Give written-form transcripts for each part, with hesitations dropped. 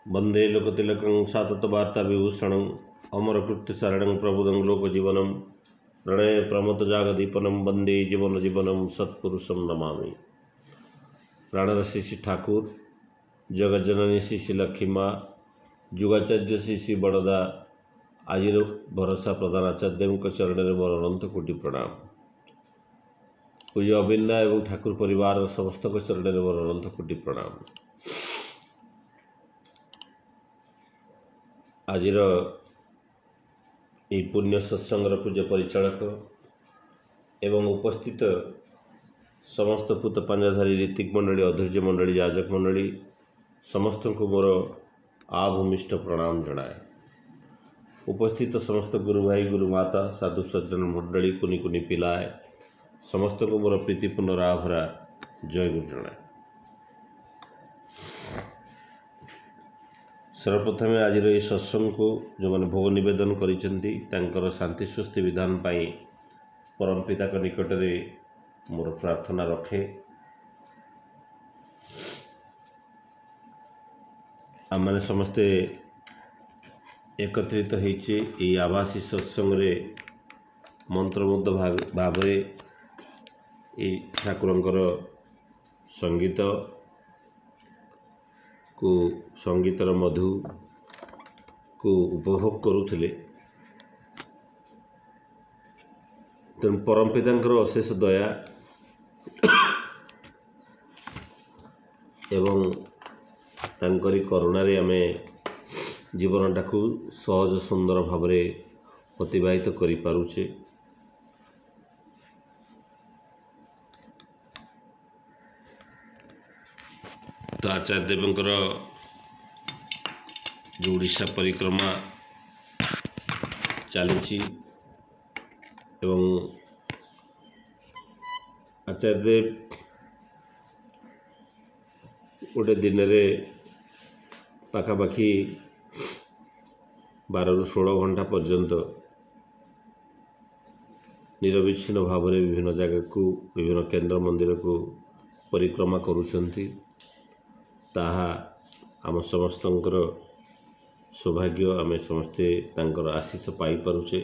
वंदे लोकतिलकं साततवार्ताविभूषणं अमरकृत्यसारणं प्रबुदं लोकजीवनं प्रणय प्रमोदजागदीपनं वंदे जीवनजीवनं सत्पुरुषं नमामि। प्राणरसी श्री ठाकुर, जगज्जननी श्री श्री लक्ष्मी माँ, जुगाचार्य श्री श्री बड़दा आज भरोसा प्रधानाचार्य चरण में मोर अनंत कोटि प्रणाम। पूज्य अभिन्ना एवं ठाकुर परिवार समस्त चरण में मोर अनंत कोटि प्रणाम। आज पुण्य सत्संगर पूज्य परिचालक एवं उपस्थित समस्त पूत पांजाधारी ऋतिक मंडली, अधैर्य मंडली, याजक मंडली समस्त को मोर आभूमिष्ठ प्रणाम जनाए। उपस्थित समस्त गुरु भाई, गुरु माता, साधु सज्जन मंडली, कुनी कुनी पिलाए समस्त को मोर प्रीतिपूर्ण राभरा जय गुरु जनाए। सर्वप्रथमे आज सत्संग को जो मैंने भोग निवेदन कर शांति स्वस्ति विधान पाई परम पिता के निकट में मोर प्रार्थना रखे। आम मैंने समस्ते एकत्रित होइछे ये आभासी सत्संग रे मंत्रमुग्ध भाव ठाकुरंकर संगीत को संगीतर मधु को उपभोग करुले। तेणु परम पितांकर अशेष दया एवं तांकरी करुणारे आमे जीवनटा को सहज सुंदर भाव अतिबाहित करि पारुछे। तो आचार्य देवंकर जो उड़ीसा परिक्रमा चली एवं आचार्य देव गोटे दिन में पाखापाखि 12 ରୁ 16 घंटा पर्यंत निरविच्छिन्न भाव में विभिन्न जगह को विभिन्न केंद्र मंदिर को परिक्रमा करुछंती। ताहा आम समस्तंकर सौभाग्य, आम समस्ते तांकर आशीष पाई पारुछे।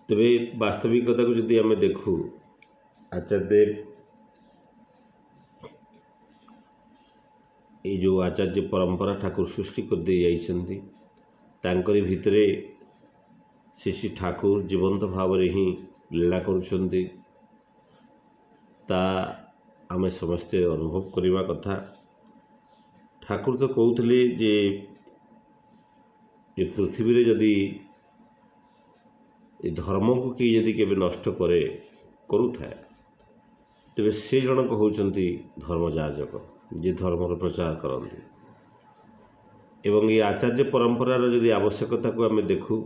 तबे वास्तविकता को यदि आम देखू, आचार्य देव ये जो आचार्य परंपरा ठाकुर सृष्टि कर दे जाइछंती, तांकरी भितरे श्री श्री ठाकुर जीवंत भाव में ही लीला करुछंती। ता आमे समस्ते अनुभव करवा कथा। ठाकुर तो कहते जे ये पृथ्वी रे यदि धर्म को किए यदि केबे नष्ट करे करुथाए तेबे से जनक होउछंती धर्मजाजक, जे धर्मर प्रचार करती। एवं ये आचार्य परंपरार यदि आवश्यकता को आमे देखू,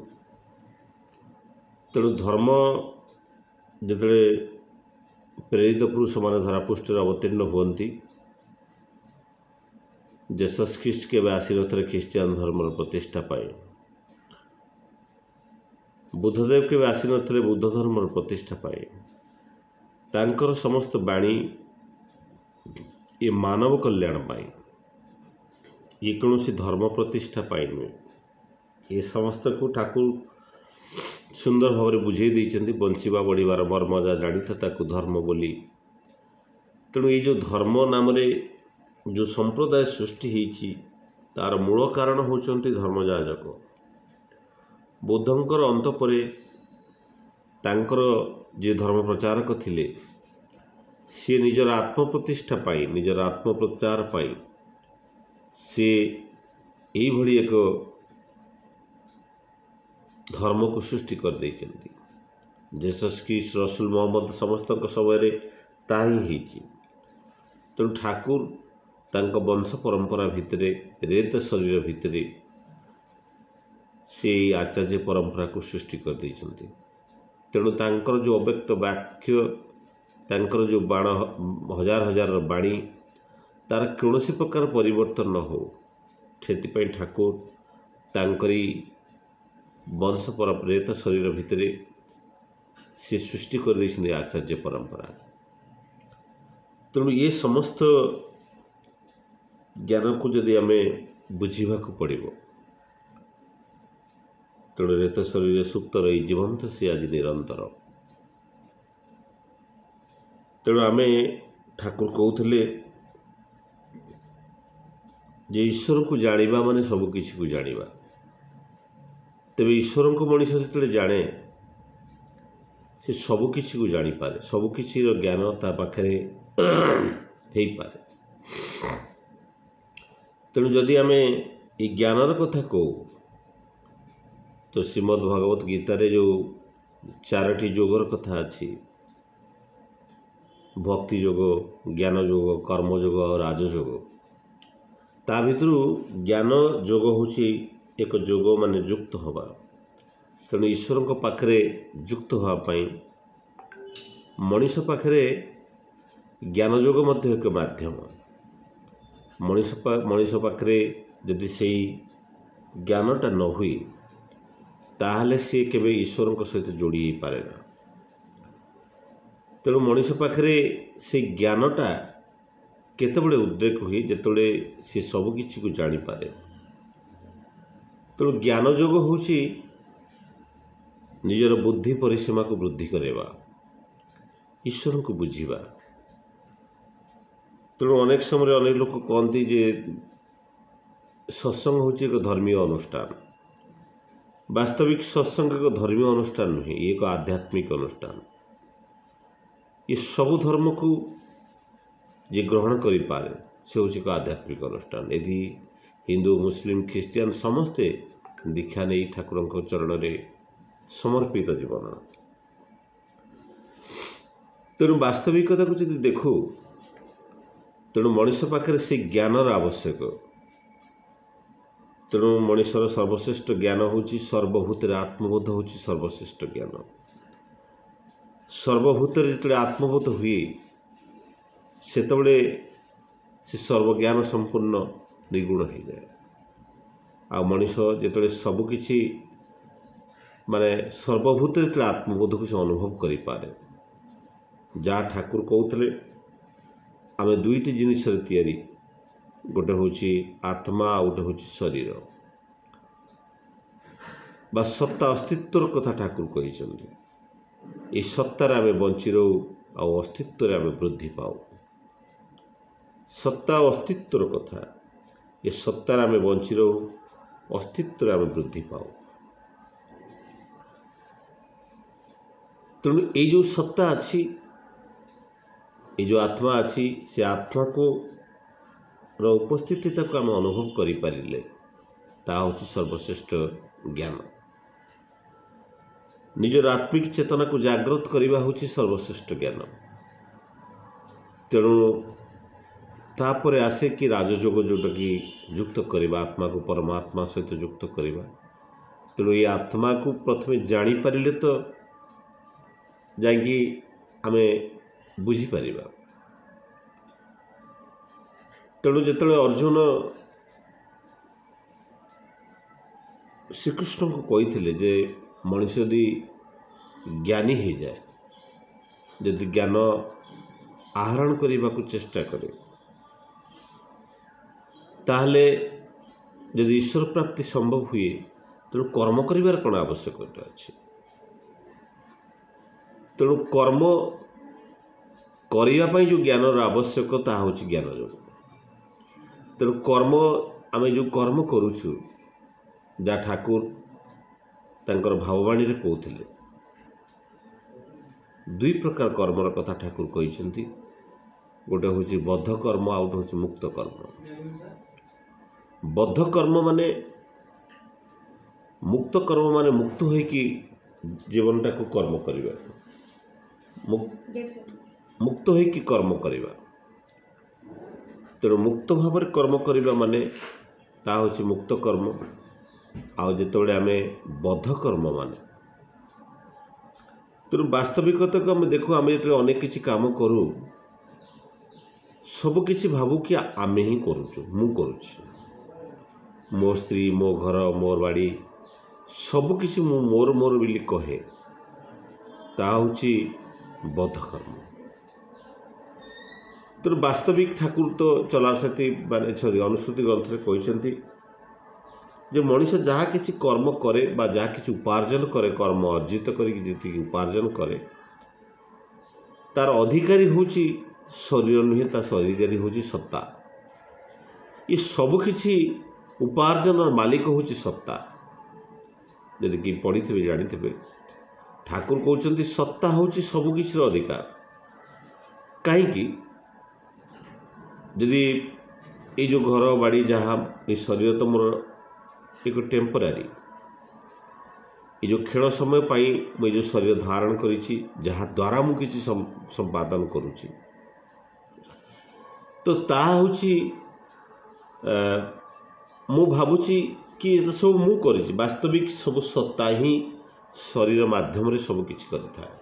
तेणु धर्म जिते प्रेरित पुरुष मान धरापृष्ठ अवतीर्ण हुंती, जेसस ख्रीस्ट के आसी नथिले ख्रीष्टियान धर्मर प्रतिष्ठा पाए, बुद्धदेव के आसी नथिले बुद्ध धर्मर प्रतिष्ठा पाए। तांकर समस्त बाणी ये मानव कल्याण पाई, ये कौन धर्म प्रतिष्ठा पाई नुहे। ये समस्त को ठाकुर सुंदर भाव में बुझे देइछंती। बंचिबा बढ़िबार मर्म जा जानिथ ताकू धर्म बोली। तेणु ये जो धर्म नाम रे जो संप्रदाय सृष्टि होइछि, तार मूल कारण होचंती धर्मजाजक। बुद्धंकर अंत परे तांकर जे धर्म प्रचारक थिले, सी निजर आत्मप्रतिष्ठा पाई, निजर आत्मप्रचार पाई सी यही भली एक धर्म को सृष्टि कर देइछंती। जेसस ख्रीस्ट, रसूल मोहम्मद समस्त समय ताही होइछि। तेणु ठाकुर तांक वंश परंपरा भितरे रेत शरीर भितरे से आचार्य परंपरा को सृष्टि कर देइछंती। तेणु तांकर जो अव्यक्त वाक्य, तांकर जो बाण हजार हजार बाणी, तार कौन प्रकार परिवर्तन न हो, से ठाकुर तांकरी वंश पर प्रेत शरीर भितरे से सृष्टि कर देइछन्ति आचार्य परंपरा। तेणु ये समस्त ज्ञान को जदि आम बुझा पड़ो, तेणु रेत शरीर सुप्त रही जीवंत सी आज निरंतर। तेणु आम ठाकुर कहते जे ईश्वर को जानिबा माने सब किसी को जानिबा। तेज ईश्वर को मनीष जो जाने से सब किसी को जानीपे, सब किसी ज्ञान ता पाखे हो पाए। तेणु जदि आम ये ज्ञानर कथा कहू तो श्रीमद् भगवत गीतार जो 4टी योगर कथा अच्छी, भक्ति योग, ज्ञान योग, कर्म योग और राजयोग, ता भितर ज्ञान योग हूँ एक योग माने युक्त हवा। तेणु ईश्वर को पाखरे युक्त होगापाई मनीष पाखरे ज्ञान योग मध्य एक माध्यम। मनीष पाखरे यदि से ज्ञानटा न हुई ताहले सी केबे ईश्वर को सहित जोड़ी पारे ना। तेणु मनीष पाखरे से ज्ञानटा केतबेले उद्रेक हुए जेतबेले सी सब किसी को जानीपे। तेणु ज्ञान योग हूँ निजर बुद्धि परिसीमा को वृद्धि करवा, ईश्वर को बुझा। तेणु अनेक समय अनेक लोग कहते जे सत्संग हूँ एक धर्मीय अनुष्ठान। वास्तविक सत्संग एक धर्मीय अनुष्ठान नुहे, एक आध्यात्मिक अनुष्ठान। ये सबु धर्म को जे ग्रहण करि पारे से हूँ एक आध्यात्मिक अनुष्ठान। यदि हिंदू मुस्लिम ख्रीस्टियान समस्ते दीक्षा नहीं ठाकुर चरण में समर्पित जीवन। तेणु वास्तविकता को जब देखू, तेणु मनीष पाखे से ज्ञानर आवश्यक। तेणु मनीषर सर्वश्रेष्ठ ज्ञान हूँ सर्वभूत आत्मबोध हूँ सर्वश्रेष्ठ ज्ञान। सर्वभूत जो आत्मबोध हुए से सर्वज्ञान संपूर्ण निगुण हो जाए। आ मनीष जो सबकि माने सर्वभूत जो आत्मबोध को से अनुभव करि पारे। जहाँ ठाकुर कहते आम दुईटी जिनिस तैयारी, गोटे हूँ आत्मा आ गोटे हूँ शरीर बा सत्ता अस्तित्वर कथा ठाकुर कहते। ये सत्तार आम बंची रहू आ अस्तित्व आम वृद्धि पाऊ। सत्ता अस्तित्वर कथा, ये सत्तार आम बंची रहू, अस्तित्व आम वृद्धि पाऊ। तेणु ये जो सत्ता अच्छी, ये जो आत्मा अच्छी, से आत्मा को उपस्थिति को आम अनुभव करें ता हूँ सर्वश्रेष्ठ ज्ञान। निजर आत्मिक चेतना को जागृत करवा हूँ सर्वश्रेष्ठ ज्ञान। तेणु तापर आसे कि राजयोग जोटा कि युक्त करवा, आत्मा को परमात्मा सहित युक्त करवा। तेणु ये आत्मा को प्रथमे जानीपारे तो जाकि आम बुझीपर। तेणु जिते अर्जुन श्रीकृष्ण को कहते जे मनीष यदि ज्ञानी हो जाए, यदि ज्ञान आहरण करने को चेष्टा करे, ताहले यदि ईश्वर प्राप्ति संभव हुए तेणु कर्म करिवार कौन आवश्यकता अच्छे। तेणु कर्म करने जो ज्ञानर आवश्यकता हूँ ज्ञान योग। तेणु कर्म आम जो कर्म करुचु, जहाँ ठाकुर तांकर भाववाणी रे कहते दुई प्रकार कर्मर कथा ठाकुर कहते। गोटे हूँ बद्ध कर्म, आ गोटे हूँ मुक्त कर्म। बद्ध कर्म माने मुक्त कर्म माने मुक्त हो जीवनटा को कर्म करवा, मुक्त हो कर्म करवा। तेणु मुक्त भाव कर्म करवा माने ता हूँ मुक्त कर्म। आ जिते आम बद्ध कर्म माने, तेणु वास्तविकता को आम देखू, आम जो अनेक किसी काम करूँ सबकि भावु कि आमे ही करुचु, मु करुची, मो स्त्री, मो घर, मोर बाड़ी सबकि मोर मोर बोली कहे। ତାହା ହେଉଛି ବଦ୍ଧକର୍ମ। ତେଣୁ ବାସ୍ତବିକ ଠାକୁର ତ ଚଲାଶେତି ଅନୁଶ୍ରୁତି ଗ୍ରନ୍ଥରେ କହିଛନ୍ତି ଯେ ମଣିଷ ଯାହା କିଛି କର୍ମ କରେ ବା ଯାହା କିଛି ଉପାର୍ଜନ କରେ, କର୍ମ ଅର୍ଜିତ କରିକି ଯେତିକି ଉପାର୍ଜନ କରେ, ତାର ଅଧିକାରୀ ହେଉଛି ଶରୀର ନୁହେଁ, ତା ଅଧିକାରୀ ହେଉଛି ସତ୍ତା। ଏ ସବୁକିଛି ଉପାର୍ଜନର ମାଲିକ ହେଉଛି ସତ୍ତା। ଯଦି କି ପଢ଼ିଥିବେ ଜାଣିଥିବେ, ଠାକୁର କହୁଛନ୍ତି ସତ୍ତା ହେଉଛି ସବୁକିଛିର ଅଧିକାର। କାହିଁକି? ଯଦି ଏଇ ଯେଉଁ ଘର ବାଡ଼ି ଯାହା, ଏ ଶରୀର ତ ମୋର ଏକ ଟେମ୍ପୋରାରୀ, ଏ ଯେଉଁ କ୍ଷଣ ସମୟ ପାଇଁ ମୁଁ ଏ ଯେଉଁ ଶରୀର ଧାରଣ କରିଛି, ଯାହାଦ୍ୱାରା ମୁଁ କିଛି ସମ୍ପାଦନ କରୁଛି, ତ ତାହା ହେଉଛି ମୁଁ ଭାବୁଛି କି ଏ ସବୁ ମୁଁ କରିଛି। ବାସ୍ତବିକ ସବୁ ସତ୍ତା ହିଁ ଶରୀର ମାଧ୍ୟମରେ ସବୁ କିଛି କରିଥାଏ।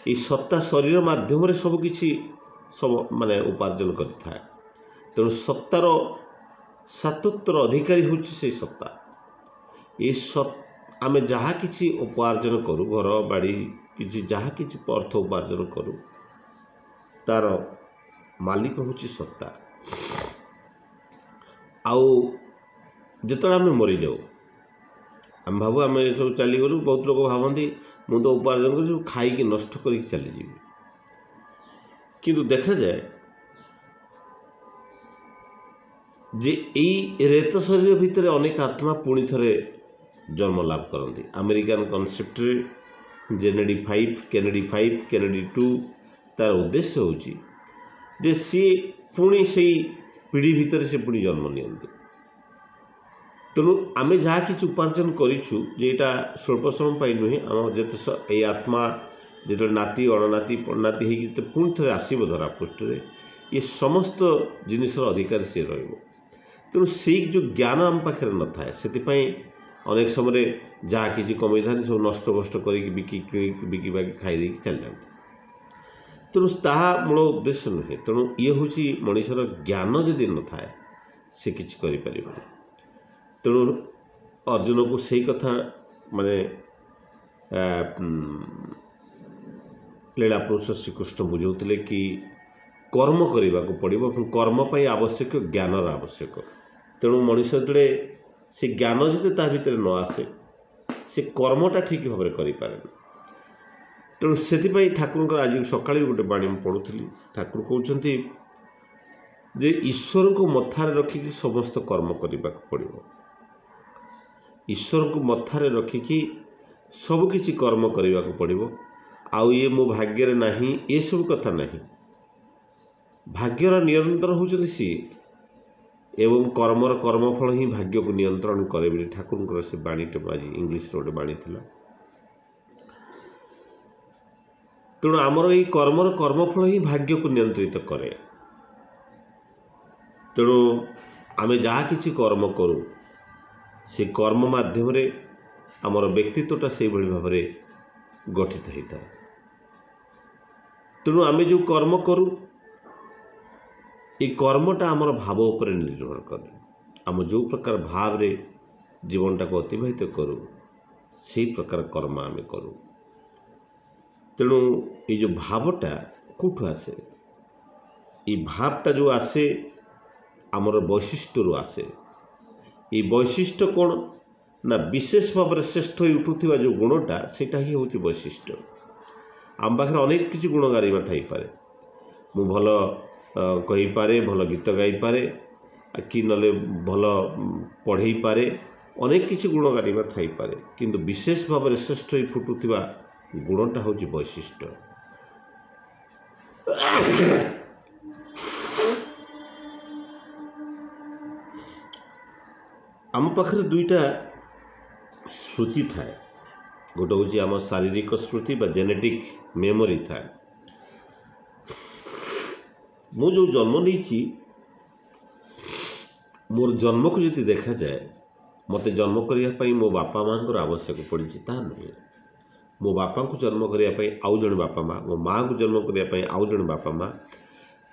এই ସତ୍ତା ଶରୀର ମାଧ୍ୟମରେ ସବୁକିଛି ମାନେ ଉପାର୍ଜନ କରିଥାଏ। ତେଣୁ ସତ୍ତାର ସାତତ୍ୱର ଅଧିକାରୀ ହେଉଛି ସେଇ ସତ୍ତା। ଏ ଆମେ ଯାହା କିଛି ଉପାର୍ଜନ କରୁ, ଘର ବାଡ଼ି କିଛି ଯାହା କିଛି ଅର୍ଥ ଉପାର୍ଜନ କରୁ, ତାର ମାଲିକ ହେଉଛି ସତ୍ତା। ଆଉ ଯେତେବେଳେ ଆମେ ମରିଯାଉ, ଆମେ ଭାବୁ ଆମେ ସବୁ ଚାଲିଗଲୁ। ବହୁତ ଲୋକ ଭାବନ୍ତି ମୁଁ ତ ଉପାର୍ଜନ କରି ସବୁ ଖାଇକି ନଷ୍ଟ କରିକି ଚାଲିଯିବି। କିନ୍ତୁ ଦେଖାଯାଏ ଯେ ଏଇ ରେତ ଶରୀର ଭିତରେ ଅନେକ ଆତ୍ମା ପୁଣି ଥରେ ଜନ୍ମ ଲାଭ କରନ୍ତି। ଆମେରିକାନ କନସେପ୍ଟରେ ଜେନେଡି 5, କେନେଡି 5, କେନେଡି 2, ତାର ଉଦ୍ଦେଶ୍ୟ ହେଉଛି ଯେ ସିଏ ପୁଣି ସେଇ ପିଢ଼ି ଭିତରେ ସେ ପୁଣି ଜନ୍ମ ନିଅନ୍ତି। ତେଣୁ ଆମେ ଯାହା କିଛି ଉପାର୍ଜନ କରିଛୁ, ଯେ ଏଇଟା ସ୍ୱଳ୍ପ ସମୟ ପାଇଁ ନୁହେଁ, ଆମ ଯେତେ ଏଇ ଆତ୍ମା ଯେତେବେଳେ ନାତି ଅଣନାତି ପଣନାତି ହେଇକି ଯେତେ ପୁଣି ଥରେ ଆସିବ ଧରାପୃଷ୍ଠରେ, ଏ ସମସ୍ତ ଜିନିଷର ଅଧିକାର ସିଏ ରହିବ। ତେଣୁ ସେଇ ଯେଉଁ ଜ୍ଞାନ ଆମ ପାଖରେ ନଥାଏ, ସେଥିପାଇଁ ଅନେକ ସମୟରେ ଯାହା କିଛି କମେଇଥାନ୍ତି ସବୁ ନଷ୍ଟ କଷ୍ଟ କରିକି ବିକି ବାକି ଖାଇଦେଇକି ଚାଲିଯାନ୍ତି। ତେଣୁ ତାହା ମୂଳ ଉଦ୍ଦେଶ୍ୟ ନୁହେଁ। ତେଣୁ ଇଏ ହେଉଛି ମଣିଷର ଜ୍ଞାନ ଯଦି ନଥାଏ ସେ କିଛି କରିପାରିବନି। ତେଣୁ ଅର୍ଜୁନକୁ ସେଇ କଥା ମାନେ ଲୀଳା ପୁରୁଷ ଶ୍ରୀକୃଷ୍ଣ ବୁଝାଉଥିଲେ କି କର୍ମ କରିବାକୁ ପଡ଼ିବ ଏବଂ କର୍ମ ପାଇଁ ଆବଶ୍ୟକ ଜ୍ଞାନର ଆବଶ୍ୟକ। ତେଣୁ ମଣିଷ ଯେତେବେଳେ ସେ ଜ୍ଞାନ ଯଦି ତା ଭିତରେ ନ ଆସେ, ସେ କର୍ମଟା ଠିକ୍ ଭାବରେ କରିପାରେନି। ତେଣୁ ସେଥିପାଇଁ ଠାକୁରଙ୍କର ଆଜି ସକାଳେ ଗୋଟେ ବାଣୀ ମୁଁ ପଢ଼ୁଥିଲି, ଠାକୁର କହୁଛନ୍ତି ଯେ ଈଶ୍ୱରଙ୍କୁ ମଥାରେ ରଖିକି ସମସ୍ତ କର୍ମ କରିବାକୁ ପଡ଼ିବ। ଈଶ୍ୱରଙ୍କୁ ମଥାରେ ରଖିକି ସବୁକିଛି କର୍ମ କରିବାକୁ ପଡ଼ିବ। ଆଉ ଇଏ ମୋ ଭାଗ୍ୟରେ ନାହିଁ, ଏସବୁ କଥା ନାହିଁ। ଭାଗ୍ୟର ନିୟନ୍ତ୍ରଣ ହେଉଛନ୍ତି ସିଏ, ଏବଂ କର୍ମର କର୍ମଫଳ ହିଁ ଭାଗ୍ୟକୁ ନିୟନ୍ତ୍ରଣ କରେ ବୋଲି ଠାକୁରଙ୍କର ସେ ବାଣୀଟେ ଆଜି ଇଂଲିଶର ଗୋଟେ ବାଣୀ ଥିଲା। ତେଣୁ ଆମର ଏଇ କର୍ମର କର୍ମଫଳ ହିଁ ଭାଗ୍ୟକୁ ନିୟନ୍ତ୍ରିତ କରେ। ତେଣୁ ଆମେ ଯାହା କିଛି କର୍ମ କରୁ, ସେ କର୍ମ ମାଧ୍ୟମରେ ଆମର ବ୍ୟକ୍ତିତ୍ୱଟା ସେଇଭଳି ଭାବରେ ଗଠିତ ହୋଇଥାଏ। ତେଣୁ ଆମେ ଯେଉଁ କର୍ମ କରୁ, এই କର୍ମଟା ଆମର ଭାବ ଉପରେ ନିର୍ଭର କରେ। ଆମେ ଯେଉଁ ପ୍ରକାର ଭାବରେ ଜୀବନଟାକୁ ଅତିବାହିତ କରୁ, ସେଇ ପ୍ରକାର କର୍ମ ଆମେ କରୁ। ତେଣୁ ଏଇ ଯେଉଁ ଭାବଟା କେଉଁଠୁ ଆସେ? এই ଭାବଟା ଯେଉଁ ଆସେ ଆମର ବୈଶିଷ୍ଟ୍ୟରୁ ଆସେ। এই ବୈଶିଷ୍ଟ୍ୟ କ'ଣ ନା ବିଶେଷ ଭାବରେ ଶ୍ରେଷ୍ଠ ହୋଇ ଉଠୁଥିବା ଯେଉଁ ଗୁଣଟା, ସେଇଟା ହିଁ ହେଉଛି ବୈଶିଷ୍ଟ୍ୟ। ଆମ ପାଖରେ ଅନେକ କିଛି ଗୁଣ ଗାରିମା ଥାଇପାରେ। ମୁଁ ଭଲ କହିପାରେ, ଭଲ ଗୀତ ଗାଇପାରେ, କି ନହେଲେ ଭଲ ପଢ଼େଇପାରେ, ଅନେକ କିଛି ଗୁଣ ଗାରିମା ଥାଇପାରେ। କିନ୍ତୁ ବିଶେଷ ଭାବରେ ଶ୍ରେଷ୍ଠ ହୋଇ ଫୁଟୁଥିବା ଗୁଣଟା ହେଉଛି ବୈଶିଷ୍ଟ୍ୟ। ଆମ ପାଖରେ ଦୁଇଟା ସ୍ମୃତି ଥାଏ। ଗୋଟେ ହେଉଛି ଆମ ଶାରୀରିକ ସ୍ମୃତି ବା ଜେନେଟିକ୍ ମେମୋରି ଥାଏ। ମୁଁ ଯେଉଁ ଜନ୍ମ ନେଇଛି, ମୋର ଜନ୍ମକୁ ଯଦି ଦେଖାଯାଏ, ମୋତେ ଜନ୍ମ କରିବା ପାଇଁ ମୋ ବାପା ମାଆଙ୍କର ଆବଶ୍ୟକ ପଡ଼ିଛି, ତାହା ନୁହେଁ। ମୋ ବାପାଙ୍କୁ ଜନ୍ମ କରିବା ପାଇଁ ଆଉ ଜଣେ ବାପା ମା', ମୋ ମାଆଙ୍କୁ ଜନ୍ମ କରିବା ପାଇଁ ଆଉ ଜଣେ ବାପା ମା'।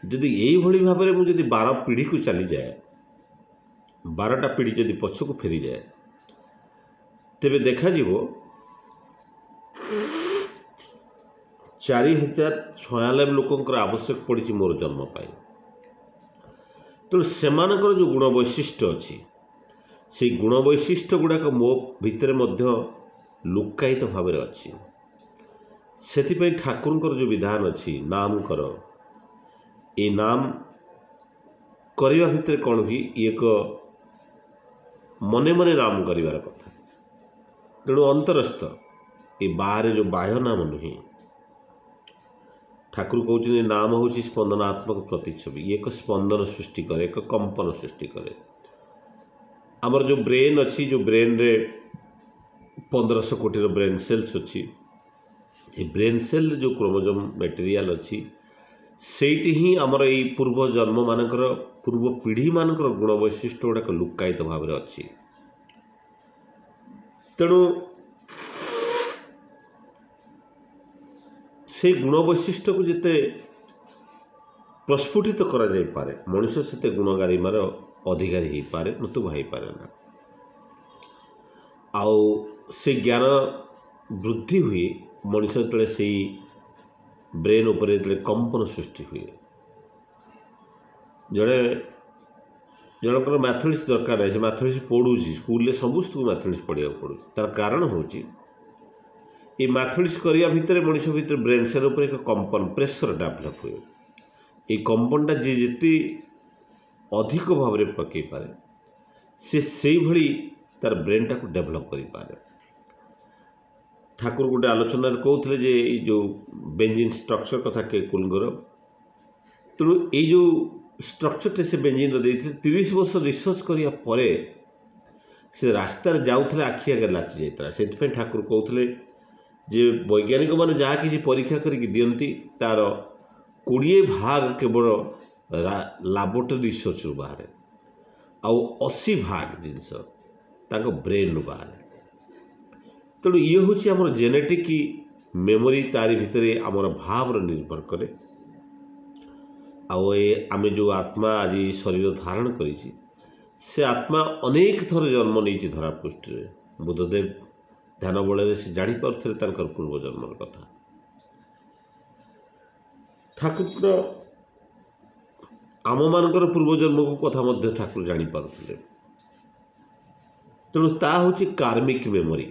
ଯଦି ଏଇଭଳି ଭାବରେ ମୁଁ ଯଦି 12 ପିଢ଼ିକୁ ଚାଲିଯାଏ, 12ଟା ପିଢ଼ି ଯଦି ପଛକୁ ଫେରିଯାଏ, ତେବେ ଦେଖାଯିବ 4096 ଲୋକଙ୍କର ଆବଶ୍ୟକ ପଡ଼ିଛି ମୋର ଜନ୍ମ ପାଇଁ। ତେଣୁ ସେମାନଙ୍କର ଯେଉଁ ଗୁଣ ବୈଶିଷ୍ଟ୍ୟ ଅଛି ସେଇ ଗୁଣ ବୈଶିଷ୍ଟ୍ୟ ଗୁଡ଼ାକ ମୋ ଭିତରେ ମଧ୍ୟ ଲୁକାୟିତ ଭାବରେ ଅଛି। ସେଥିପାଇଁ ଠାକୁରଙ୍କର ଯେଉଁ ବିଧାନ ଅଛି ନାମ କର, ଏ ନାମ କରିବା ଭିତରେ କ'ଣ କି ଏକ ମନେ ମନେ ନାମ କରିବାର କଥା। ତେଣୁ ଅନ୍ତରସ୍ଥ ଏ ବାହାରେ ଯେଉଁ ବାହ୍ୟ ନାମ ନୁହେଁ। ଠାକୁର କହୁଛନ୍ତି ନାମ ହେଉଛି ସ୍ପନ୍ଦନାତ୍ମକ ପ୍ରତିଛବି। ଇଏ ଏକ ସ୍ପନ୍ଦନ ସୃଷ୍ଟି କରେ, ଏକ କମ୍ପନ ସୃଷ୍ଟି କରେ। ଆମର ଯେଉଁ ବ୍ରେନ୍ ଅଛି, ଯେଉଁ ବ୍ରେନ୍ରେ 1500 କୋଟିର ବ୍ରେନ୍ ସେଲ୍ସ ଅଛି, ସେ ବ୍ରେନ୍ ସେଲ୍ରେ ଯେଉଁ କ୍ରୋମୋଜୋମ୍ ମେଟେରିଆଲ୍ ଅଛି ସେଇଠି ହିଁ ଆମର ଏଇ ପୂର୍ବ ଜନ୍ମମାନଙ୍କର, ପୂର୍ବ ପିଢ଼ିମାନଙ୍କର ଗୁଣ ବୈଶିଷ୍ଟ୍ୟ ଗୁଡ଼ାକ ଲୁକାୟିତ ଭାବରେ ଅଛି। ତେଣୁ ସେଇ ଗୁଣ ବୈଶିଷ୍ଟ୍ୟକୁ ଯେତେ ପ୍ରସ୍ଫୁଟିତ କରାଯାଇପାରେ ମଣିଷ ସେତେ ଗୁଣଗାରିମାର ଅଧିକାରୀ ହେଇପାରେ, ନତୁବା ହେଇପାରେ ନା। ଆଉ ସେ ଜ୍ଞାନ ବୃଦ୍ଧି ହୁଏ ମଣିଷ ଯେତେବେଳେ ସେଇ ବ୍ରେନ୍ ଉପରେ ଯେତେବେଳେ କମ୍ପନ ସୃଷ୍ଟି ହୁଏ। ଜଣଙ୍କର ମ୍ୟାଥମେଟିକ୍ସ ଦରକାର ନାହିଁ, ସେ ମ୍ୟାଥମେଟିକ୍ସ ପଢ଼ୁଛି, ସ୍କୁଲରେ ସମସ୍ତଙ୍କୁ ମ୍ୟାଥମେଟିକ୍ସ ପଢ଼ିବାକୁ ପଡ଼ୁଛି। ତାର କାରଣ ହେଉଛି ଏ ମ୍ୟାଥମେଟିକ୍ସ କରିବା ଭିତରେ ମଣିଷ ଭିତରେ ବ୍ରେନ୍ ସେଲ୍ ଉପରେ ଏକ କମ୍ପନ ପ୍ରେସର ଡେଭଲପ୍ ହୁଏ। এই କମ୍ପନଟା ଯିଏ ଯେତେ ଅଧିକ ଭାବରେ ପକାଇ ପାରେ ସେ ସେଇଭଳି ତାର ବ୍ରେନ୍ଟାକୁ ଡେଭଲପ୍ କରିପାରେ। ଠାକୁର ଗୋଟେ ଆଲୋଚନାରେ କହୁଥିଲେ ଯେ ଏଇ ଯେଉଁ ବେଞ୍ଜିନ୍ ଷ୍ଟ୍ରକ୍ଚର କଥା କେକୁଲଙ୍କର, ତେଣୁ ଏଇ ଯେଉଁ ଷ୍ଟ୍ରକ୍ଚରଟେ ସେ ବେଞ୍ଜିନ୍ର ଦେଇଥିଲେ 30 ବର୍ଷ ରିସର୍ଚ୍ଚ କରିବା ପରେ ସେ ରାସ୍ତାରେ ଯାଉଥିଲେ ଆଖି ଆଗରେ ଲାଚି ଯାଇଥିଲା। ସେଥିପାଇଁ ଠାକୁର କହୁଥିଲେ ଯେ ବୈଜ୍ଞାନିକମାନେ ଯାହା କିଛି ପରୀକ୍ଷା କରିକି ଦିଅନ୍ତି ତାର 20% କେବଳ ଲାବୋରେଟୋରୀ ରିସର୍ଚ୍ଚରୁ ବାହାରେ, ଆଉ 80% ଜିନିଷ ତାଙ୍କ ବ୍ରେନ୍ରୁ ବାହାରେ। ତେଣୁ ଇଏ ହେଉଛି ଆମର ଜେନେଟିକ୍ ମେମୋରି, ତାରି ଭିତରେ ଆମର ଭାବର ନିର୍ଭର କରେ। ଆଉ ଆମେ ଯେଉଁ ଆତ୍ମା ଆଜି ଶରୀର ଧାରଣ କରିଛି ସେ ଆତ୍ମା ଅନେକ ଥର ଜନ୍ମ ନେଇଛି ଧରାପୃଷ୍ଠରେ। ବୁଦ୍ଧଦେବ ଧ୍ୟାନ ବଳରେ ସେ ଜାଣିପାରୁଥିଲେ ତାଙ୍କର ପୂର୍ବଜନ୍ମର କଥା। ଠାକୁର ଆମମାନଙ୍କର ପୂର୍ବଜନ୍ମକୁ କଥା ମଧ୍ୟ ଠାକୁର ଜାଣିପାରୁଥିଲେ। ତେଣୁ ତା ହେଉଛି କାର୍ମିକ ମେମୋରି।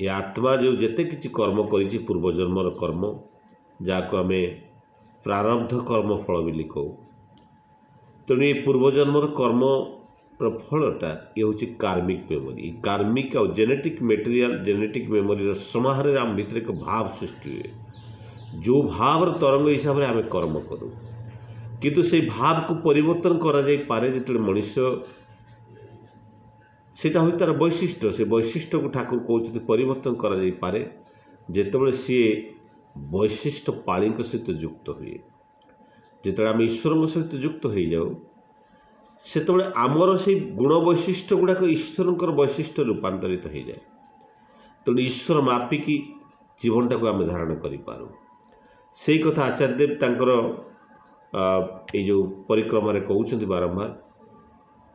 ଏ ଆତ୍ମା ଯେଉଁ ଯେତେ କିଛି କର୍ମ କରିଛି ପୂର୍ବଜନ୍ମର କର୍ମ, ଯାହାକୁ ଆମେ ପ୍ରାରବ୍ଧ କର୍ମ ଫଳ ବୋଲି କହୁ। ତେଣୁ ଏ ପୂର୍ବଜନ୍ମର କର୍ମର ଫଳଟା ଏ ହେଉଛି କାର୍ମିକ ମେମୋରି। କାର୍ମିକ ଆଉ ଜେନେଟିକ୍ ମେଟେରିଆଲ୍, ଜେନେଟିକ୍ ମେମୋରିର ସମାହାରରେ ଆମ ଭିତରେ ଏକ ଭାବ ସୃଷ୍ଟି ହୁଏ। ଯେଉଁ ଭାବର ତରଙ୍ଗ ହିସାବରେ ଆମେ କର୍ମ କରୁ, କିନ୍ତୁ ସେଇ ଭାବକୁ ପରିବର୍ତ୍ତନ କରାଯାଇପାରେ ଯେତେବେଳେ ମଣିଷ, ସେଇଟା ହେଉଛି ତାର ବୈଶିଷ୍ଟ୍ୟ। ସେ ବୈଶିଷ୍ଟ୍ୟକୁ ଠାକୁର କହୁଛନ୍ତି ପରିବର୍ତ୍ତନ କରାଯାଇପାରେ ଯେତେବେଳେ ସିଏ ବୈଶିଷ୍ଟ୍ୟ ପାଳିଙ୍କ ସହିତ ଯୁକ୍ତ ହୁଏ। ଯେତେବେଳେ ଆମେ ଈଶ୍ୱରଙ୍କ ସହିତ ଯୁକ୍ତ ହେଇଯାଉ ସେତେବେଳେ ଆମର ସେଇ ଗୁଣ ବୈଶିଷ୍ଟ୍ୟ ଗୁଡ଼ାକ ଈଶ୍ୱରଙ୍କର ବୈଶିଷ୍ଟ୍ୟ ରୂପାନ୍ତରିତ ହେଇଯାଏ। ତେଣୁ ଈଶ୍ୱର ମାପିକି ଜୀବନଟାକୁ ଆମେ ଧାରଣ କରିପାରୁ। ସେଇ କଥା ଆଚାର୍ଯ୍ୟଦେବ ତାଙ୍କର ଏଇ ଯେଉଁ ପରିକ୍ରମାରେ କହୁଛନ୍ତି ବାରମ୍ବାର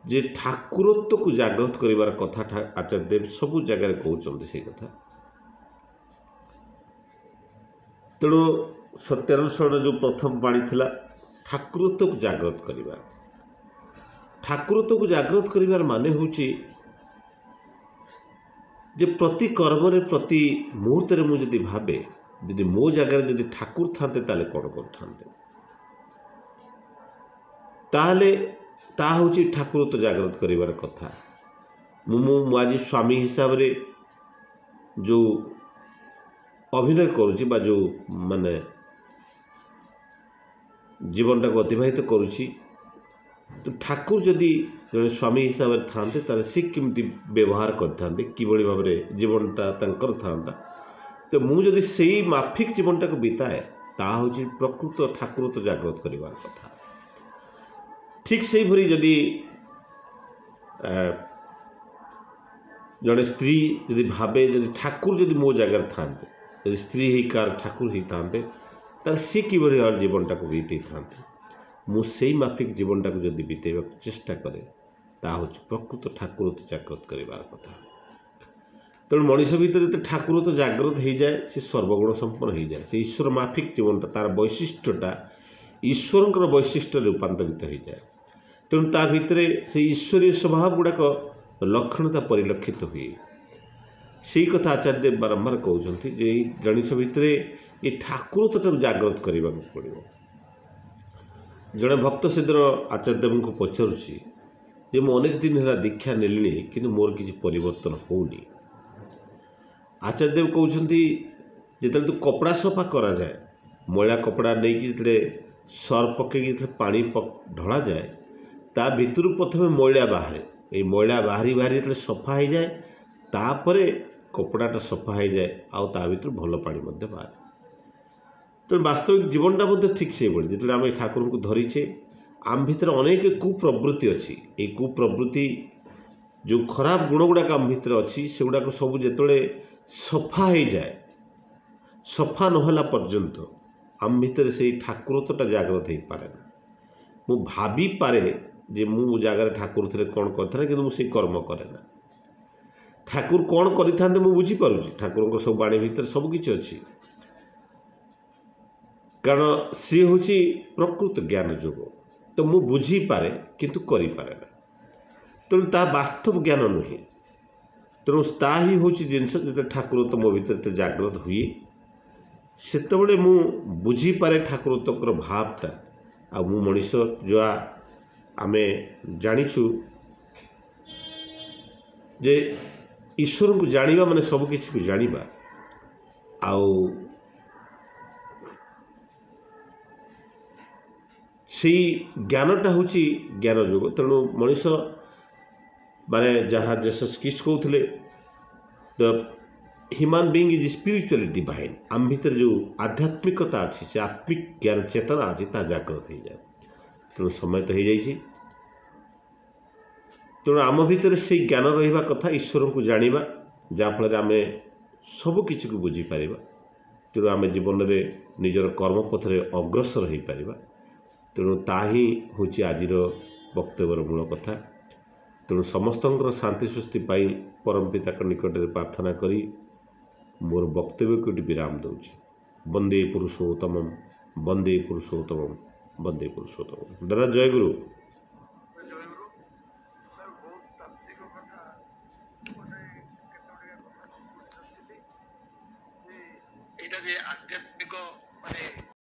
ଯେ ଠାକୁରତ୍ୱକୁ ଜାଗ୍ରତ କରିବାର କଥା ଆଚାର୍ଯ୍ୟଦେବ ସବୁ ଜାଗାରେ କହୁଛନ୍ତି ସେଇ କଥା। ତେଣୁ ସତ୍ୟାନୁସରଣ ଯେଉଁ ପ୍ରଥମ ବାଣୀ ଥିଲା ଠାକୁରତ୍ୱକୁ ଜାଗ୍ରତ କରିବା। ଠାକୁରତ୍ୱକୁ ଜାଗ୍ରତ କରିବାର ମାନେ ହେଉଛି ଯେ ପ୍ରତି କର୍ମରେ, ପ୍ରତି ମୁହୂର୍ତ୍ତରେ ମୁଁ ଯଦି ଭାବେ ଯଦି ମୋ ଜାଗାରେ ଯଦି ଠାକୁର ଥାନ୍ତେ ତାହେଲେ କ'ଣ କରିଥାନ୍ତେ, ତାହେଲେ ତାହା ହେଉଛି ଠାକୁରତ୍ୱ ଜାଗ୍ରତ କରିବାର କଥା। ମୁଁ ଆଜି ସ୍ୱାମୀ ହିସାବରେ ଯେଉଁ ଅଭିନୟ କରୁଛି ବା ଯେଉଁ ମାନେ ଜୀବନଟାକୁ ଅତିବାହିତ କରୁଛି, ତ ଠାକୁର ଯଦି ଜଣେ ସ୍ୱାମୀ ହିସାବରେ ଥାନ୍ତେ ତାହେଲେ ସେ କେମିତି ବ୍ୟବହାର କରିଥାନ୍ତେ, କିଭଳି ଭାବରେ ଜୀବନଟା ତାଙ୍କର ଥାନ୍ତା। ତ ମୁଁ ଯଦି ସେଇ ମାଫିକ ଜୀବନଟାକୁ ବିତାଏ ତାହା ହେଉଛି ପ୍ରକୃତ ଠାକୁରତ୍ୱ ଜାଗ୍ରତ କରିବାର କଥା। ଠିକ୍ ସେଇଭଳି ଯଦି ଜଣେ ସ୍ତ୍ରୀ ଯଦି ଭାବେ ଯଦି ଠାକୁର ଯଦି ମୋ ଜାଗାରେ ଥାନ୍ତେ, ଯଦି ସ୍ତ୍ରୀ ହେଇ କାହାର ଠାକୁର ହେଇଥାନ୍ତେ ତାହେଲେ ସେ କିଭଳି ଭାବରେ ଜୀବନଟାକୁ ବିତେଇଥାନ୍ତେ। ମୁଁ ସେଇ ମାଫିକ ଜୀବନଟାକୁ ଯଦି ବିତେଇବାକୁ ଚେଷ୍ଟା କରେ ତାହା ହେଉଛି ପ୍ରକୃତ ଠାକୁରତ୍ୱ ଜାଗ୍ରତ କରିବାର କଥା। तेणु मनीष भितर जो ठाकुर तो जागृत हो जाए से सर्वगुण संपन्न हो जाए से ईश्वर माफिक जीवनटा तार वैशिष्ट्यटा ईश्वर वैशिष्ट्य रूपांतरित हो जाए तेणु ता भितर से ईश्वरीय स्वभाव गुड़ाक लक्षणता परिलक्षित हुए से कथा आचार्य बारंबार कहते जे गणेश भितर ये ठाकुरता जागृत करने पड़ो जड़े भक्त सिद्धर आचार्य देव को पचारुची जे मु अनेक दिन है दीक्षा नेली कि मोर किसी परिवर्तन होनी आचार्य देव कहते जो तू कपड़ा सफा करा जाए मैला कपड़ा नहीं जो सर्फ पकई पानी ढला जाए ता भितर प्रथम मैला बाहर ये मैला बाहरी बाहरी जो सफा हो जाए तापर कपड़ाटा सफा हो जाए आउ ता भीतर भल पानी बाहर तो वास्तविक जीवनटा ठीक से भाई जो आम ठाकुर को धरीचे आम भीतर अनेक कुप्रवृत्ति अच्छी ये कुप्रवृत्ति जो खराब गुण गुड़ाक आम भीतर अच्छी से गुड़ाक सब जो सफा हो जाए सफा नहला पर्यंत आम भीतर से ठाकुरता जागृत हो पारे ना मु भाभी पारे जे मु जगार ठाकुर थे कौन करता कि मुझे कर्म करे ना ठाकुर कौन करते मुझे बुझीपारुची ठाकुर सब बाणी भीतर सबकि अच्छी कारण सी हूँ प्रकृत ज्ञान जोग तो मु बुझी पारे किंतु करि पारे ना तेणु ता वास्तव ज्ञान नुहे तेणु ता ही हूँ जिनस जो ठाकुर तो मो भीतर जागृत हुए से मु बुझी पारे ठाकुर भावटा आ मु मनीष जो आमे जानिछु जे ईश्वर को जानिबा माने सब किछि को जानिबा आउ से ज्ञानटा हूँ ज्ञान जोग तेणु मनीष माने जहाँ जेसस किस कहते the human being is spiritually divine आम भीतर जो आध्यात्मिकता अच्छी से आत्मिक ज्ञान चेतना अच्छी ता जागृत हो जाए तेणु समय तो हो जाइए तेणु आम भीतर से ज्ञान रहा कथा ईश्वर को जानिबा जहाँफल आम सबकि को बुझीपर तेणु आम जीवन में निजर कर्मपथ में अग्रसर हो पार तेणु ता ही हूँ आज वक्तव्यर मूल कथा तेणु समस्त शांति सृष्टि परम पिता निकट में प्रार्थना करी मोर वक्तव्य को विराम दूची वंदे पुरुषोत्तम वंदे पुरुषोत्तम वंदे पुरुषोत्तम दादा जय गुरु।